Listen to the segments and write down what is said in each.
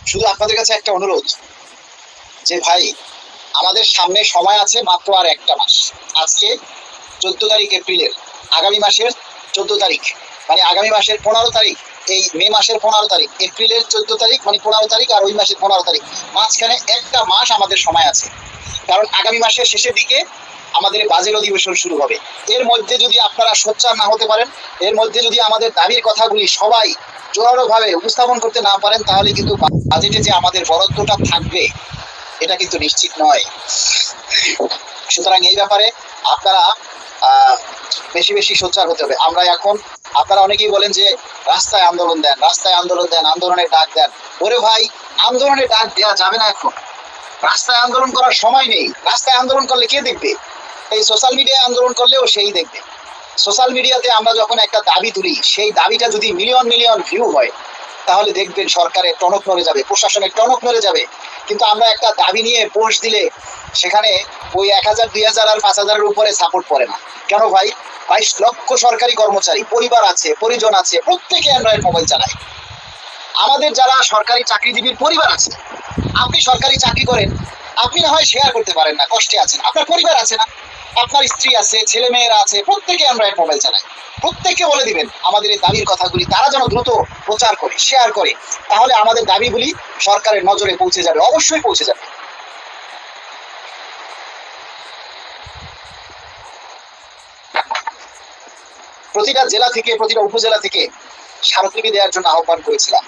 শুধু আপনাদের কাছে একটা অনুরোধ যে ভাই, আমাদের সামনে সময় আছে মাত্র আর একটা মাস। আজকে 14 তারিখ এপ্রিলের, আগামী মাসের 14 তারিখ, মানে আগামী মাসের 15 তারিখ, এই মে মাসের 15 তারিখ, এপ্রিলের 14 তারিখ মানে 15 তারিখ, আর ওই মাসের 15 তারিখ, মাঝখানে একটা মাস আমাদের সময় আছে। কারণ আগামী মাসের শেষের দিকে আমাদের বাজেট অধিবেশন শুরু হবে। এর মধ্যে যদি আপনারা সোচ্চার না হতে পারেন, এর মধ্যে যদি আমাদের দাবির কথাগুলি সবাই জোরালো ভাবে উপস্থাপন করতে না পারেন, তাহলে কিন্তু বাজেটে যে আমাদের বরাদ্দটা থাকবে এটা কিন্তু নিশ্চিত নয়। সুতরাং এই ব্যাপারে আপনারা বেশি বেশি সোচ্চার হতে হবে। আমরা এখন, আপনারা অনেকেই বলেন যে রাস্তায় আন্দোলন দেন, রাস্তায় আন্দোলন দেন, আন্দোলনের ডাক দেন। ওরে ভাই, আন্দোলনের ডাক দেওয়া যাবে না এখন। রাস্তায় আন্দোলন করার সময় নেই। রাস্তায় আন্দোলন করলে কে দেখবে? এই সোশ্যাল মিডিয়ায় আন্দোলন করলেও সেই দেখবে। সোশ্যাল মিডিয়াতে আমরা যখন একটা দাবি তুলি, সেই দাবিটা যদি মিলিয়ন মিলিয়ন ভিউ হয়, তাহলে দেখবেন সরকারের টনক নড়ে যাবে, প্রশাসনের টনক নড়ে যাবে। কিন্তু আমরা একটা দাবি নিয়ে পোস্ট দিলে সেখানে ওই 1000, 2000 আর 5000-এর উপরে সাপোর্ট করে না। কেন ভাই? 22 লক্ষ সরকারি কর্মচারী, পরিবার আছে, পরিজন আছে, প্রত্যেকে অ্যান্ড্রয়েড মোবাইল চালায়। আমাদের যারা সরকারি চাকরিজীবীর পরিবার আছে, আপনি সরকারি চাকরি করেন, আপনি না হয় শেয়ার করতে পারেন না, কষ্টে আছেন, আপনার পরিবার আছে না, আপনার স্ত্রী আছে, ছেলে মেয়েরা আছে, প্রত্যেকে অ্যান্ড্রয়েড মোবাইল চালায়। প্রত্যেককে বলে দিবেন আমাদের এই দাবির কথাগুলি, তারা যেন দ্রুত প্রচার করে, শেয়ার করে। তাহলে আমাদের দাবিগুলি সরকারের নজরে পৌঁছে যাবে, অবশ্যই পৌঁছে যাবে। প্রতিটা জেলা থেকে, প্রতিটা উপজেলা থেকে স্মারকলিপি দেওয়ার জন্য আহ্বান করেছিলাম।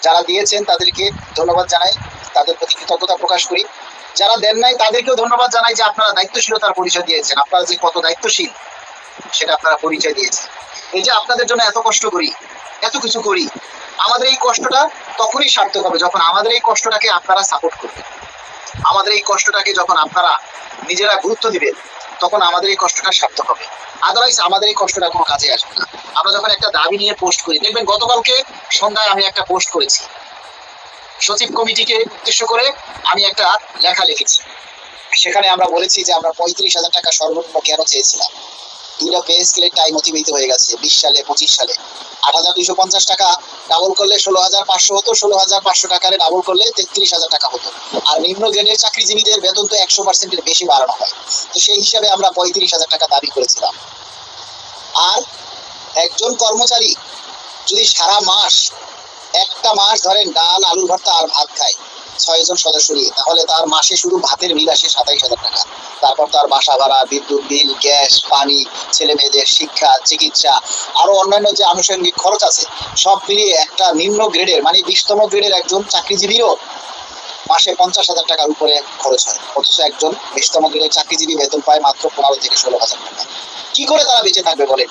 যারা দিয়েছেন তাদেরকে ধন্যবাদ জানাই, তাদের প্রতি কৃতজ্ঞতা প্রকাশ করি। যারা দেন নাই তাদেরকেও ধন্যবাদ জানাই যে আপনারা দায়িত্বশীলতার পরিচয় দিয়েছেন। আপনারা যে কত দায়িত্বশীল সেটা আপনারা পরিচয় দিয়েছেন। এই যে আপনাদের জন্য এত কষ্ট করি, এত কিছু করি, আমাদের এই কষ্টটা তখনই সার্থক হবে যখন আমাদের এই কষ্টটাকে আপনারা সাপোর্ট করবেন। আমাদের এই কষ্টটাকে যখন আপনারা নিজেরা গুরুত্ব দিবেন, তখন আমাদের এই কষ্টটা সার্থক হবে। আদারওয়াইজ আমাদের এই কষ্টটা কোনো কাজে আসবে না। আমরা যখন একটা দাবি নিয়ে পোস্ট করি, দেখবেন গতকালকে সন্ধ্যায় আমি একটা পোস্ট করেছি, সচিব কমিটিকে উদ্দেশ্য করে আমি একটা লেখা লিখেছি। সেখানে আমরা বলেছি যে আমরা 35,000 টাকা সর্বনিম্ন কেন চেয়েছিলাম। দুইটা পে স্কেলের টাইম অতিবাহিত হয়ে গেছে, 20 সালে, 25 সালে। 8,250 টাকা ডাবল করলে 16,500 হতো, 16,500 টাকারে ডাবল করলে 33,000 টাকা হতো। আর নিম্ন গ্রেডের চাকরিজীবীদের বেতন তো 100%-এর বেশি বাড়ানো হয়। তো সেই হিসাবে আমরা 35,000 টাকা দাবি করেছিলাম। আর একজন কর্মচারী যদি সারা মাস, একটা মাস ধরেন ডাল, আলুর ভর্তা আর ভাত খায় 6 জন সদস্য নিয়ে, তাহলে তার মাসে শুধু ভাতের বিল আসে 27,000 টাকা। তারপর তার বাসা ভাড়া, বিদ্যুৎ বিল, গ্যাস, পানি, ছেলে মেয়েদের শিক্ষা, চিকিৎসা, আরো অন্যান্য যে আনুষঙ্গিক খরচ আছে, সব মিলিয়ে একটা নিম্ন গ্রেডের মানে 20তম গ্রেডের একজন চাকরিজীবীরও মাসে 50,000 টাকার উপরে খরচ হয়। অথচ একজন 20তম গ্রেডের চাকরিজীবী বেতন পায় মাত্র 15 থেকে 16,000 টাকা। কি করে তারা বেঁচে থাকবে বলেন?